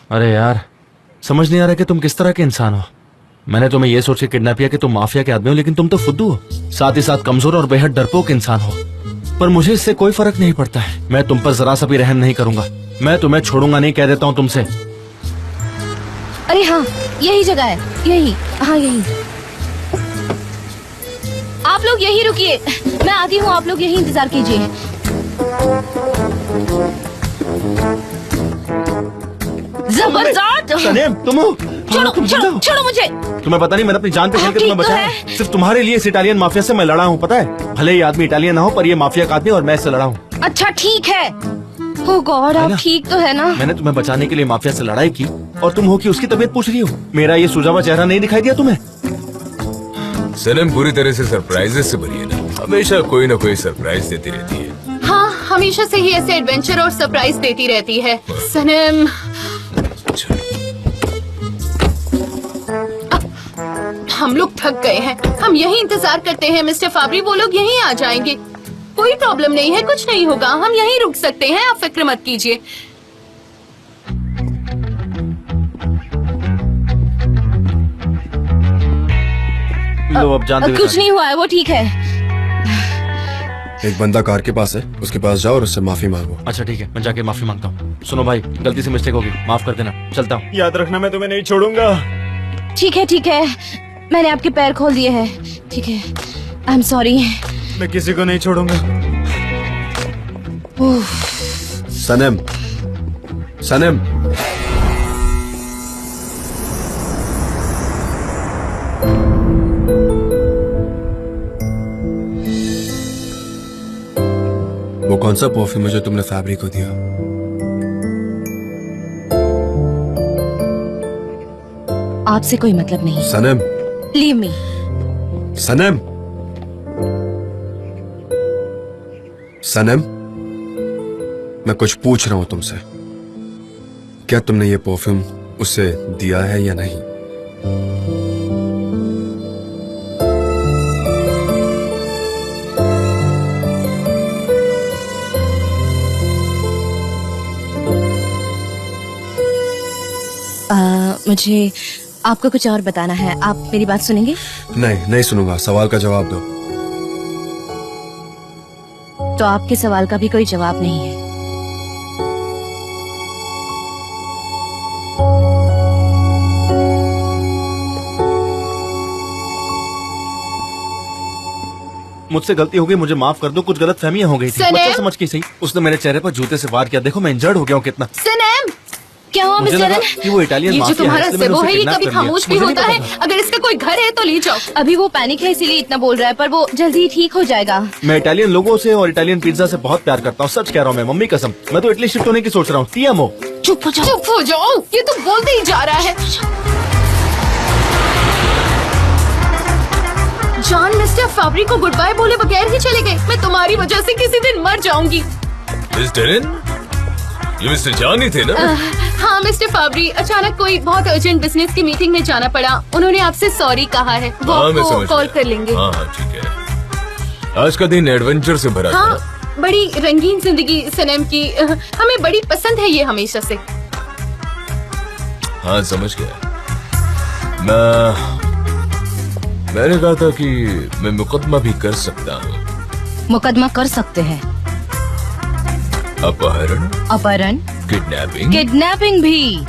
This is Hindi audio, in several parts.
अरे यार, समझ नहीं आ रहा कि तुम किस तरह के इंसान हो। मैंने तुम्हें यह सोच के किडनैप किया कि तुम माफिया के आदमी हो, लेकिन तुम तो फुद्दू हो, साथ ही साथ कमजोर और बेहद डरपोक इंसान हो। पर मुझे इससे कोई फर्क नहीं पड़ता है। मैं तुम पर जरा सा भी रहम नहीं करूंगा। मैं तुम्हें छोड़ूंगा नहीं, कह देता हूँ तुमसे। अरे हाँ, यही जगह है, यही। हाँ यही। आप लोग यही रुकिए, मैं आती हूँ, आप लोग यही इंतजार कीजिए। जबरदस्त। सनेम, तुम हो? छोड़ो छोड़ो छोड़ो मुझे। तुम्हें पता नहीं, मैंने अपनी जान पे खेल के तुम्हें बचाया। सिर्फ तुम्हारे लिए इस इटालियन माफिया से मैं लड़ा हूँ, पता है? भले ही आदमी इटालियन ना हो, पर ये माफिया का आदमी और मैं इससे लड़ा हूँ। अच्छा ठीक है। ओह गॉड, आप ठीक तो है ना? मैंने तुम्हें बचाने के लिए माफिया से लड़ाई की और तुम हो कि उसकी तबीयत पूछ रही हो। मेरा ये सुझाव हुआ चेहरा नहीं दिखाई दिया तुम्हें? सनम पूरी तरह से सरप्राइजेस से भरी है ना, हमेशा कोई ना कोई सरप्राइज देती रहती है। हाँ, हमेशा से ही ऐसे एडवेंचर और सरप्राइज देती रहती है सनम। हम लोग थक गए हैं, हम यही इंतजार करते हैं मिस्टर फाबरी, वो लोग यहीं आ जाएंगे। कोई प्रॉब्लम नहीं है, कुछ नहीं होगा, हम यहीं रुक सकते हैं, आप फिक्र मत कीजिए। लो अब जान दे। कुछ नहीं हुआ है, वो ठीक है। एक बंदा कार के पास है, उसके पास जाओ और उससे माफी मांगो। अच्छा ठीक है, मैं जाके माफी मांगता हूँ। सुनो भाई, गलती से मिस्टेक होगी, माफ कर देना। चलता हूँ। याद रखना, मैं तुम्हें नहीं छोड़ूंगा। ठीक है, मैंने आपके पैर खोल दिए हैं। ठीक है, आई एम सॉरी। मैं किसी को नहीं छोड़ूंगा। सनम, सनम, वो कौन सा परफ्यूम है जो तुमने फैब्री को दिया? आपसे कोई मतलब नहीं। सनम, लीव मी। सनम, सनम, मैं कुछ पूछ रहा हूं तुमसे। क्या तुमने ये परफ्यूम उसे दिया है या नहीं? मुझे आपको कुछ और बताना है, आप मेरी बात सुनेंगे? नहीं सुनूंगा, सवाल का जवाब दो। तो आपके सवाल का भी कोई जवाब नहीं है। मुझसे गलती हो गई, मुझे माफ कर दो। कुछ गलत फहमियां हो गई थी। बच्चा समझ के सही, उसने मेरे चेहरे पर जूते से वार किया। देखो मैं इंजर्ड हो गया हूँ कितना। सनम, क्या हुआ मिस्टर? कि वो इटालियन ये जो माफिया तुम्हारा है, इसलिए मैंने सेबो उसे है, ये किडनैप कभी कर लिया। खामोश भी मुझे नहीं होता है। पता। अगर इसका कोई घर है तो ले जाओ। अभी वो पैनिक है, इसीलिए इतना बोल रहा है, पर वो जल्दी ही ठीक हो जाएगा। मैं इटालियन लोगों से और इटालियन पिज्जा से बहुत प्यार करता हूँ, सच कह रहा हूँ मैं, मम्मी कसम। मैं तो इटली शिफ्ट होने की सोच रहा हूँ। टीएमओ। चुप हो जाओ। चुप हो जाओ, ये तो बोलते ही जा रहा है। जॉन मिस्टर फाबरी को गुड बाय बोले बगैर ही चले गए। मैं तुम्हारी वजह से किसी दिन मर जाऊंगी। मिस्टर इन, ये मिस्टर जॉन ही थे ना? हाँ मिस्टर फाबरी, अचानक कोई बहुत अर्जेंट बिजनेस की मीटिंग में जाना पड़ा। उन्होंने आपसे सॉरी कहा है, वो आपको कॉल कर लेंगे। हाँ ठीक है। आज का दिन एडवेंचर से भरा हाँ, था। बड़ी रंगीन जिंदगी सनम की, हमें बड़ी पसंद है ये हमेशा से। हाँ समझ गया। मैंने कहा था कि मैं मुकदमा भी कर सकता हूँ। मुकदमा कर सकते हैं? अपहरण, अपहरण, किडनैपिंग भी,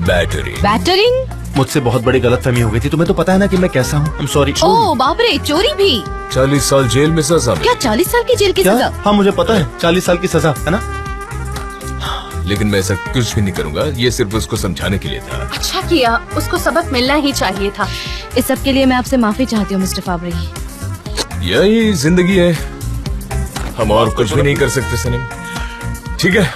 बैटरिंग। मुझसे बहुत बड़ी गलतफहमी हो गई थी। तुम्हें तो पता है ना कि मैं कैसा हूँ। I'm sorry। ओह बाप रे, चोरी भी? 40 साल जेल में सजा। क्या 40 साल की जेल की क्या? सजा? हाँ मुझे पता है, 40 साल की सजा है ना। लेकिन मैं ऐसा कुछ भी नहीं करूँगा, ये सिर्फ उसको समझाने के लिए था। अच्छा किया, उसको सबक मिलना ही चाहिए था। इस सब के लिए मैं आपसे माफी चाहती हूँ मिस्टर फाबरी। यही जिंदगी है, हम और कुछ भी नहीं कर सकते सनम। ठीक है,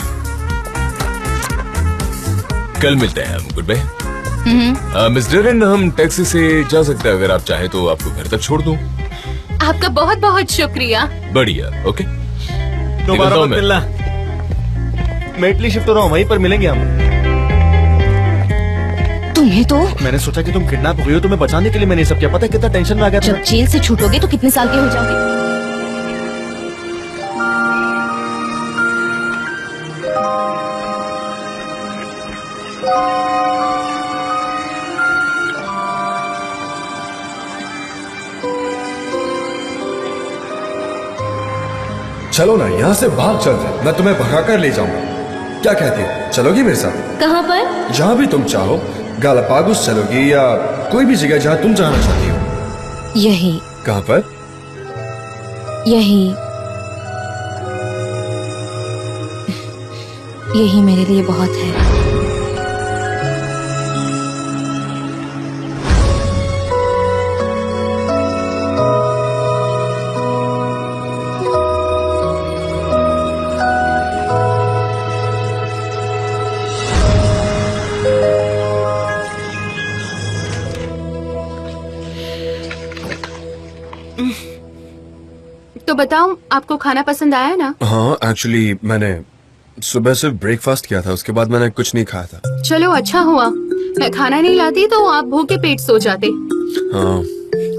कल मिलते हैं हम। Good bye. मिस्टर इन, हम टैक्सी से जा सकते हैं, अगर आप चाहे तो आपको घर तक छोड़ दूं। आपका बहुत बहुत शुक्रिया। बढ़िया, ओके। दोबारा मत मिलना। मैं इटली शिफ्ट हो रहा हूँ, वहीं पर मिलेंगे हम। तुम्हें तो मैंने सोचा कि तुम किडनैप हुई हो, तुम्हें बचाने के लिए मैंने सब किया। पता है कितना टेंशन में आ गया था। जब जेल से छूटोगे तो कितने साल के हो जाओगे? चलो ना, यहाँ से भाग चलते हैं। मैं तुम्हें भगा कर ले जाऊंगा। क्या कहती हो, चलोगी मेरे साथ? कहाँ पर? जहाँ भी तुम चाहो। गालापागोस चलोगी या कोई भी जगह जहाँ तुम जाना चाहती हो? यही। कहाँ पर? यही। यही मेरे लिए बहुत है। तो बताओ, आपको खाना पसंद आया ना? हाँ, एक्चुअली मैंने सुबह सिर्फ ब्रेकफास्ट किया था, उसके बाद मैंने कुछ नहीं खाया था। चलो अच्छा हुआ, मैं खाना नहीं लाती तो आप भूखे पेट सो जाते। हाँ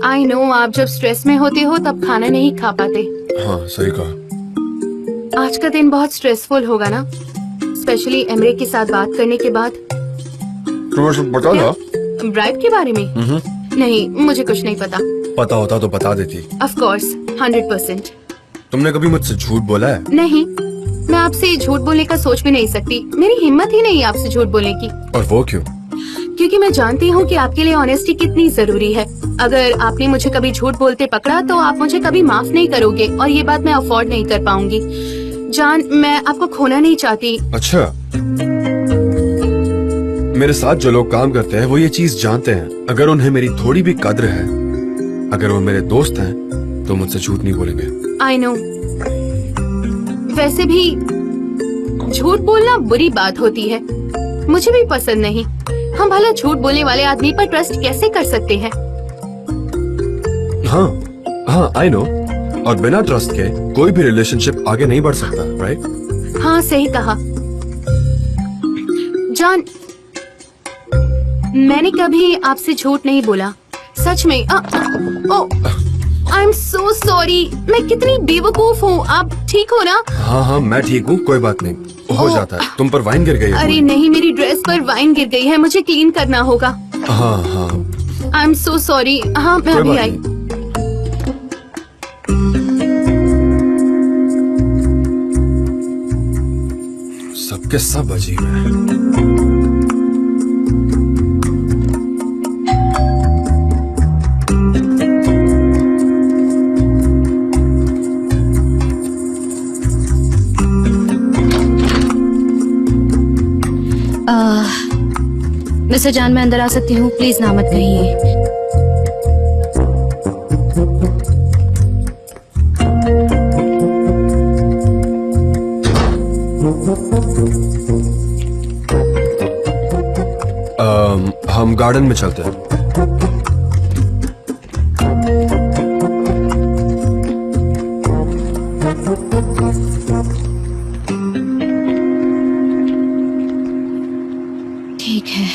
आई नो, आप जब स्ट्रेस में होते हो तब खाना नहीं खा पाते। हाँ, सही कहा। आज का दिन बहुत स्ट्रेसफुल होगा ना, स्पेशली एमरे के साथ बात करने के बाद। तुम्हें सब पता था? ब्राइड के बारे में? नहीं, मुझे कुछ नहीं पता। पता होता तो बता देती। Of course, 100%। तुमने कभी मुझसे झूठ बोला है? नहीं, मैं आपसे झूठ बोलने का सोच भी नहीं सकती। मेरी हिम्मत ही नहीं आपसे झूठ बोलने की। और वो क्यों? क्योंकि मैं जानती हूँ कि आपके लिए ऑनेस्टी कितनी जरूरी है। अगर आपने मुझे कभी झूठ बोलते पकड़ा तो आप मुझे कभी माफ नहीं करोगे, और ये बात मैं अफोर्ड नहीं कर पाऊंगी। जान, मैं आपको खोना नहीं चाहती। अच्छा, मेरे साथ जो लोग काम करते हैं वो ये चीज जानते हैं। अगर उन्हें मेरी थोड़ी भी कद्र है, अगर वो मेरे दोस्त हैं, तो मुझसे झूठ नहीं बोलेंगे। आई नो, वैसे भी झूठ बोलना बुरी बात होती है, मुझे भी पसंद नहीं। हम भला झूठ बोलने वाले आदमी पर ट्रस्ट कैसे कर सकते हैं? हाँ हाँ, आई नो। और बिना ट्रस्ट के कोई भी रिलेशनशिप आगे नहीं बढ़ सकता, राइट? हाँ, सही कहा। जान, मैंने कभी आपसे झूठ नहीं बोला, सच में। आई एम सो सॉरी, मैं कितनी बेवकूफ हूँ। आप ठीक हो ना? हाँ हाँ, मैं ठीक हूँ, कोई बात नहीं, हो जाता है। तुम पर वाइन गिर गई है। अरे नहीं, मेरी ड्रेस पर वाइन गिर गई है, मुझे क्लीन करना होगा। हाँ हाँ, आई एम सो सॉरी। हाँ, मैं कोई अभी बात आई। नहीं। सबके सब अजीब है। मिस्टर जान, मैं अंदर आ सकती हूँ? प्लीज ना मत कहिए। हम गार्डन में चलते हैं। ठीक है।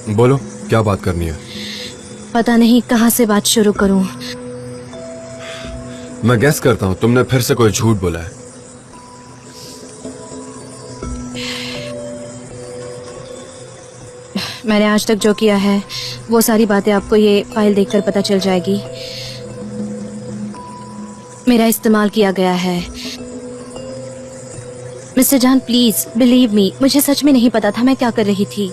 बोलो, क्या बात करनी है? पता नहीं कहाँ से बात शुरू करूं। मैं गेस करता हूँ तुमने फिर से कोई झूठ बोला है। मैंने आज तक जो किया है वो सारी बातें आपको ये फाइल देखकर पता चल जाएगी। मेरा इस्तेमाल किया गया है। मिस्टर जान, प्लीज बिलीव मी, मुझे सच में नहीं पता था मैं क्या कर रही थी।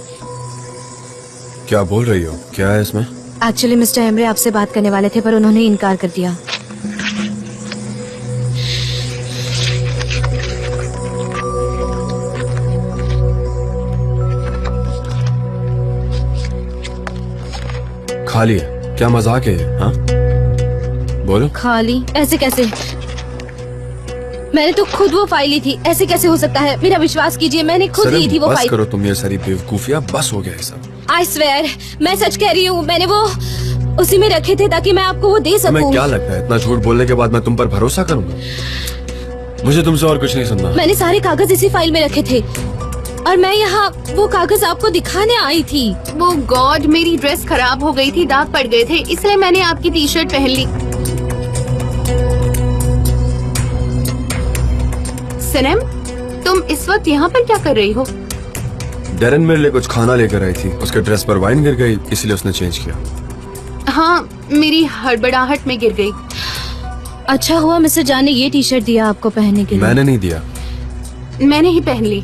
क्या बोल रही हो? क्या है इसमें? एक्चुअली मिस्टर एमरे आपसे बात करने वाले थे पर उन्होंने इनकार कर दिया। खाली है? क्या मजाक है ये? हाँ, बोलो। खाली? ऐसे कैसे? मैंने तो खुद वो फाइल ली थी, ऐसे कैसे हो सकता है? मेरा विश्वास कीजिए, मैंने खुद ली थी वो बस फाइल। करो तुम ये सारी बेवकूफियां, बस हो गया है सब। आई स्वेयर, मैं सच कह रही हूँ, मैंने वो उसी में रखे थे ताकि मैं आपको वो दे सकूं। तुम्हें क्या लगता है इतना झूठ बोलने के बाद मैं तुम पर भरोसा करूंगा? मुझे तुमसे और कुछ नहीं सुनना। मैंने सारे कागज इसी फाइल में रखे थे और मैं यहाँ वो कागज आपको दिखाने आई थी। वो गॉड, मेरी ड्रेस खराब हो गई थी, दाग पड़ गए थे, इसलिए मैंने आपकी टी शर्ट पहन ली। सनम, तुम इस वक्त यहाँ पर क्या कर रही हो? डेरन मेरे लिए कुछ खाना लेकर आई थी, उसके ड्रेस पर वाइन गिर गई, इसलिए उसने चेंज किया। हाँ, मेरी हड़बड़ाहट में गिर गई। अच्छा हुआ मिस्टर जान ने ये टी शर्ट दिया आपको पहनने के लिए। मैंने नहीं दिया। मैंने ही पहन ली।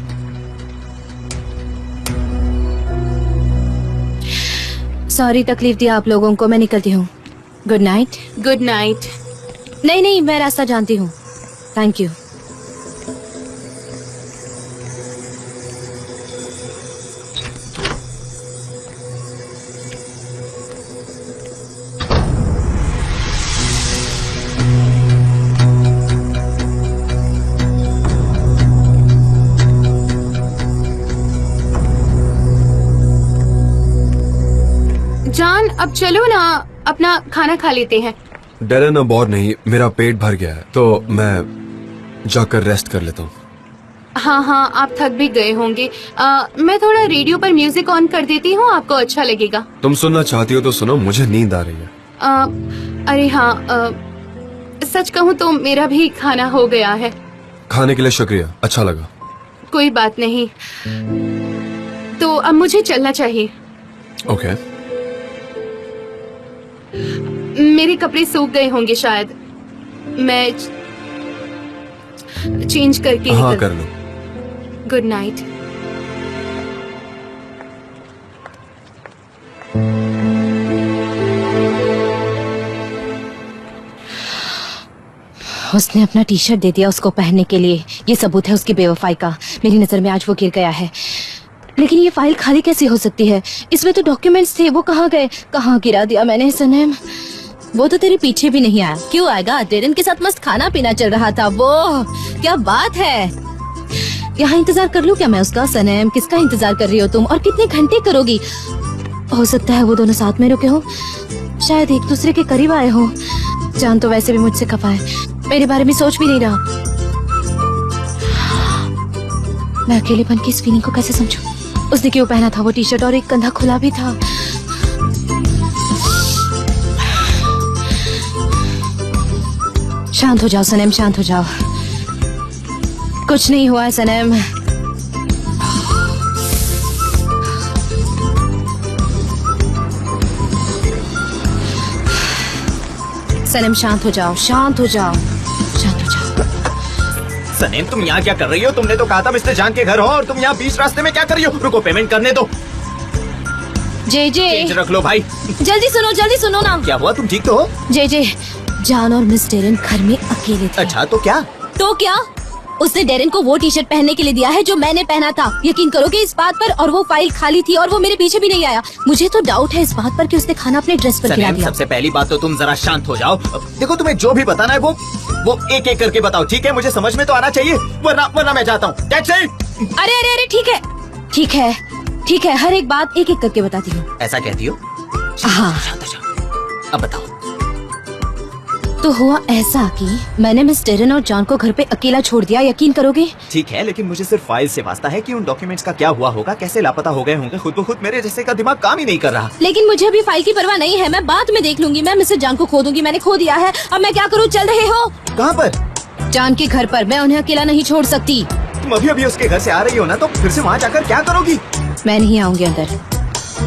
सॉरी तकलीफ दिया आप लोगों को, मैं निकलती हूँ। Good night. Good night. नहीं मैं रास्ता जानती हूँ। Thank you. जान अब चलो ना, अपना खाना खा लेते हैं। डेरन अब और नहीं, मेरा पेट भर गया है, तो मैं जाकर रेस्ट कर लेता हूँ। हाँ, आप थक भी गए होंगे। मैं थोड़ा रेडियो पर म्यूजिक ऑन कर देती हूँ, आपको अच्छा लगेगा। तुम सुनना चाहती हो तो सुनो, मुझे नींद आ रही है। अरे हाँ, सच कहूँ तो मेरा भी खाना हो गया है। खाने के लिए शुक्रिया, अच्छा लगा। कोई बात नहीं, तो अब मुझे चलना चाहिए। ओके। मेरे कपड़े सूख गए होंगे शायद, मैं चेंज करके हाँ कर लो। Good night. उसने अपना टी शर्ट दे दिया उसको पहनने के लिए। ये सबूत है उसकी बेवफाई का। मेरी नजर में आज वो गिर गया है, लेकिन ये फाइल खाली कैसे हो सकती है? इसमें तो डॉक्यूमेंट्स थे, वो कहाँ गए? कहाँ गिरा दिया मैंने सनम? वो तो तेरे पीछे भी नहीं आया। क्यों आएगा? डेरन के साथ मस्त खाना पीना चल रहा था। वो क्या बात है? यहाँ इंतजार कर लूं क्या मैं उसका? सनम, किसका इंतजार कर रही हो तुम, और कितने घंटे करोगी? हो सकता है वो दोनों साथ में रुके हो, शायद एक दूसरे के करीब आए हो। जान तो वैसे भी मुझसे खफा है, मेरे बारे में सोच भी नहीं रहा। मैं अकेलेपन की इस फीलिंग को कैसे समझूं? उसने क्यों पहना था वो टी शर्ट और एक कंधा खुला भी था? शांत हो जाओ सनम, शांत हो जाओ। कुछ नहीं हुआ है सनम। सनम शांत हो जाओ, शांत हो जाओ, शांत हो जाओ। सनम तुम यहाँ क्या कर रही हो? तुमने तो कहा था मिस्टर जान के घर हो, और तुम यहाँ बीच रास्ते में क्या कर रही हो? रुको, पेमेंट करने दो। जे चेंज रख लो भाई। जल्दी सुनो ना। क्या हुआ, तुम ठीक तो हो? जे जान और मिस डेरन घर में अकेले थे। अच्छा तो क्या? तो क्या? उसने डेरन को वो टी शर्ट पहनने के लिए दिया है जो मैंने पहना था। यकीन करोगे इस बात पर? और वो फाइल खाली थी और वो मेरे पीछे भी नहीं आया। मुझे तो डाउट है इस बात पर कि उसने खाना अपने ड्रेस पर गिरा दिया। सबसे पहली बात तो तुम जरा शांत हो जाओ। देखो, तुम्हें जो भी बताना है वो एक एक करके बताओ, ठीक है? मुझे समझ में तो आना चाहिए, वरना मैं जाता हूँ। टैक्सी! अरे ठीक है, हर एक बात एक एक करके बताती हूँ। ऐसा कहती हो? हाँ। शांत हो जाओ, अब बताओ। तो हुआ ऐसा कि मैंने मिस डेरन और जॉन को घर पे अकेला छोड़ दिया। यकीन करोगे? ठीक है, लेकिन मुझे सिर्फ फाइल से वास्ता है कि उन डॉक्यूमेंट्स का क्या हुआ होगा, कैसे लापता हो गए होंगे। खुद ब खुद मेरे जैसे का दिमाग काम ही नहीं कर रहा। लेकिन मुझे अभी फाइल की परवाह नहीं है, मैं बाद में देख लूंगी। मैं मिस्टर जान को खो दूंगी, मैंने खो दिया है। अब मैं क्या करूँ? चल रहे हो? कहाँ पर? जान के घर पर। मैं उन्हें अकेला नहीं छोड़ सकती। तुम अभी उसके घर से आ रही हो ना, तो फिर से वहाँ जाकर क्या करोगी? मैं नहीं आऊंगी अंदर,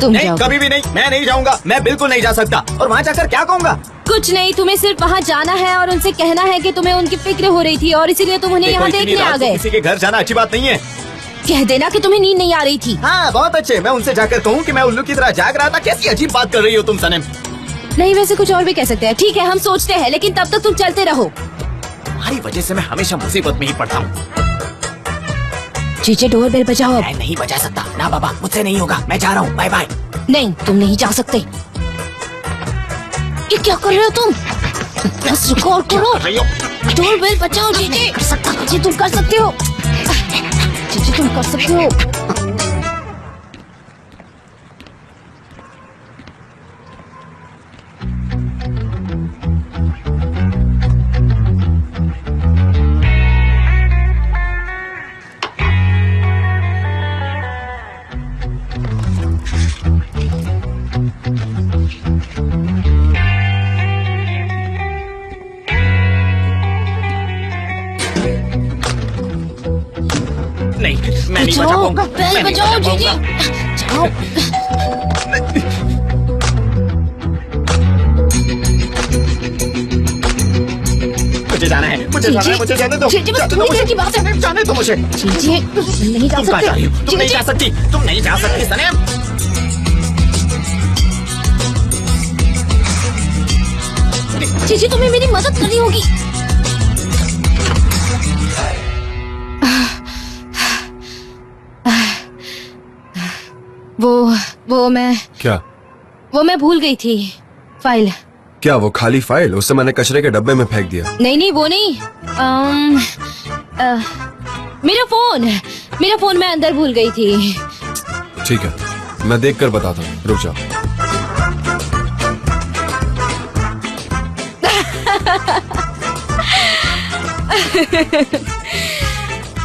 तुम नहीं, जाओगे। कभी भी नहीं। मैं नहीं जाऊंगा, मैं बिल्कुल नहीं जा सकता। और वहाँ जाकर क्या कहूँगा? कुछ नहीं, तुम्हें सिर्फ वहाँ जाना है और उनसे कहना है कि तुम्हें उनकी फिक्र हो रही थी और इसीलिए तुम उन्हें देखो, यहाँ इतनी देखने आ रात को गए। किसी के घर जाना अच्छी बात नहीं है। कह देना कि तुम्हें नींद नहीं आ रही थी। हाँ, बहुत अच्छे। मैं उनसे जाकर कहूँ कि मैं उल्लू की तरह जाग रहा था। कैसी अजीब बात कर रही हो तुम सनम। नहीं, वैसे कुछ और भी कह सकते हैं। ठीक है, हम सोचते हैं, लेकिन तब तक तुम चलते रहो। तुम्हारी वजह से मैं हमेशा मुसीबत में ही पड़ता हूँ। चीचे, डोर बेल बजाओ अब। मैं नहीं बजा सकता ना बाबा, मुझसे नहीं होगा। मैं जा रहा हूँ, बाय बाय। नहीं, तुम नहीं जा सकते। ये क्या कर रहे हो तुम? बस रुको और करो। डोर बेल बजाओ चीचे। जी तुम कर सकते हो। चीचे तुम कर सकते हो। नहीं, मैं नहीं बचा बचाओ, पाऊंगा। पहले मैं नहीं बचाओ बचा जीजी। पाऊंगा। जाओ। मुझे जाना है, मुझे जाना है, मुझे जाने दो। जीजी, बस जाने दो थोड़ी मुझे। देर की बात है। जाने दो मुझे। जीजी, नहीं जा तुम कहाँ जा रही हो? सकते। तुम नहीं जा सकती, तुम नहीं जा सकती सनम। जीजी, तुम्हें मेरी मदद करनी होगी। वो मैं क्या? वो मैं भूल गई थी फाइल। क्या वो खाली फाइल? उससे मैंने कचरे के डब्बे में फेंक दिया। नहीं वो नहीं। मेरा फोन मैं अंदर भूल गई थी। ठीक है, मैं देख कर बताता हूँ, रुक जाओ।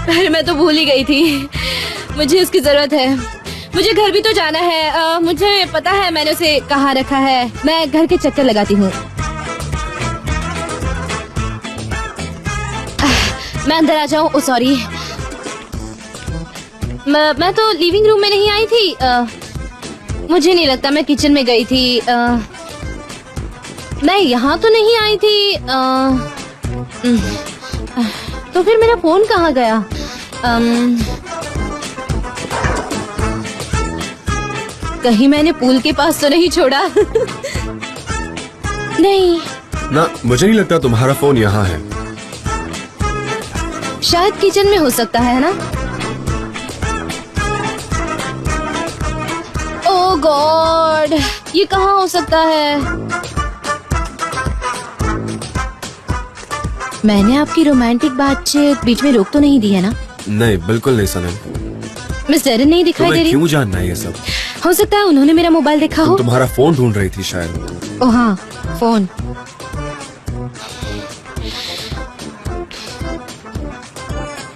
अरे मैं तो भूल ही गई थी। मुझे उसकी जरूरत है। मुझे घर भी तो जाना है। मुझे पता है मैंने उसे कहाँ रखा है। मैं घर के चक्कर लगाती हूँ। मैं अंदर आ जाऊँ? ओ सॉरी, मैं तो लिविंग रूम में नहीं आई थी। मुझे नहीं लगता, मैं किचन में गई थी। मैं यहाँ तो नहीं आई थी। तो फिर मेरा फोन कहाँ गया? कहीं मैंने पूल के पास तो नहीं छोड़ा? नहीं, ना, मुझे नहीं लगता तुम्हारा फोन यहाँ है। शायद किचन में हो सकता है ना। ओह गॉड, ये कहाँ हो सकता है? मैंने आपकी रोमांटिक बातचीत बीच में रोक तो नहीं दी है ना? नहीं, बिल्कुल नहीं सनम। मिस डेरन नहीं दिखाई दे तुम्हें रही? क्यों जानना है ये सब? हो सकता है उन्होंने मेरा मोबाइल देखा हो। तुम्हारा फोन ढूंढ रही थी शायद। ओ हाँ, फोन।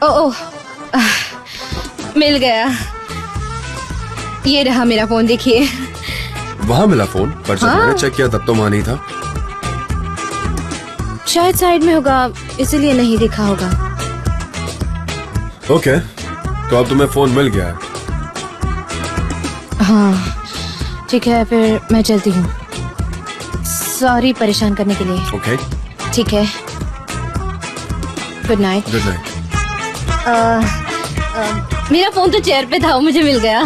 ओह, मिल गया। ये रहा मेरा फोन, देखिए। वहाँ मिला फोन, पर जब हाँ। मैंने चेक किया तब तो वहाँ नहीं था। शायद साइड में होगा, इसीलिए नहीं दिखा होगा। ओके, तो अब तुम्हें फोन मिल गया है। हाँ ठीक है, फिर मैं चलती हूँ। सॉरी परेशान करने के लिए। ओके, ठीक है, गुड नाइट। Good night. मेरा फोन तो चेयर पे था, वो मुझे मिल गया।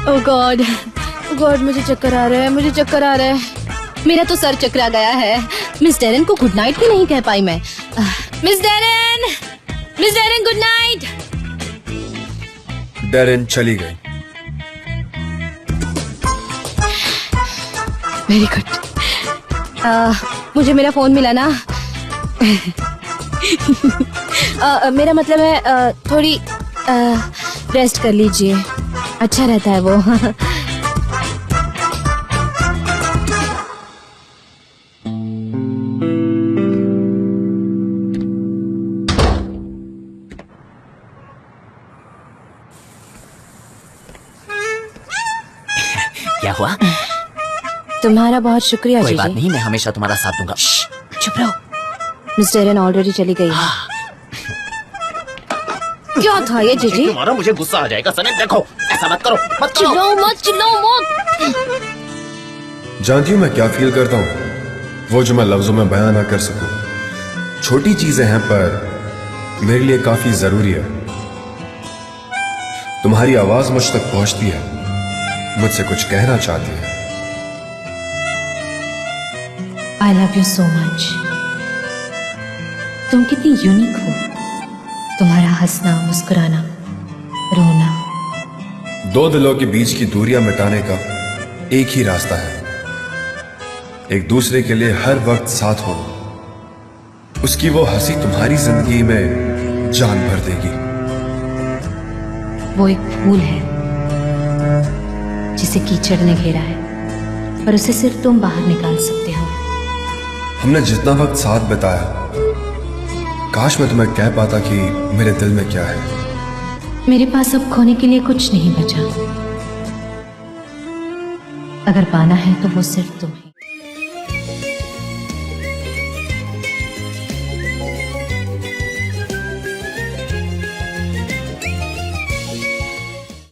ओह गॉड, मुझे चक्कर आ रहा है, मुझे चक्कर आ रहा है। मेरा तो सर चकरा गया है। मिस डेरन को गुड नाइट भी नहीं कह पाई मैं। Miss Darren good night. Darren चली गई। Very good. मुझे मेरा फोन मिला ना। मेरा मतलब है थोड़ी रेस्ट कर लीजिए, अच्छा रहता है वो। क्या हुआ? तुम्हारा बहुत शुक्रिया कोई बात जीजी। नहीं, मैं हमेशा तुम्हारा साथ दूंगा। चुप रहो। मिस डेरन ऑलरेडी चली गई है। क्या था ये जीजी? तुम्हारा मुझे गुस्सा आ जाएगा सनम, देखो ऐसा मत करो, मत करो। चिल्लाओ मत। जानती हूँ मैं क्या फील करता हूँ, वो जो मैं लफ्जों में बयान ना कर सकूं। छोटी चीजें हैं पर मेरे लिए काफी जरूरी है। तुम्हारी आवाज मुझ तक पहुंचती है, मुझसे कुछ कहना चाहती है। I love you so much. तुम कितनी यूनिक हो। तुम्हारा हंसना, मुस्कुराना, रोना। दो दिलों के बीच की दूरियां मिटाने का एक ही रास्ता है, एक दूसरे के लिए हर वक्त साथ होना। उसकी वो हंसी तुम्हारी जिंदगी में जान भर देगी। वो एक फूल है जिसे कीचड़ ने घेरा है, पर उसे सिर्फ तुम बाहर निकाल सकते हो। हमने जितना वक्त साथ बिताया, काश मैं तुम्हें कह पाता कि मेरे दिल में क्या है। मेरे पास अब खोने के लिए कुछ नहीं बचा। अगर पाना है तो वो सिर्फ तुम ही।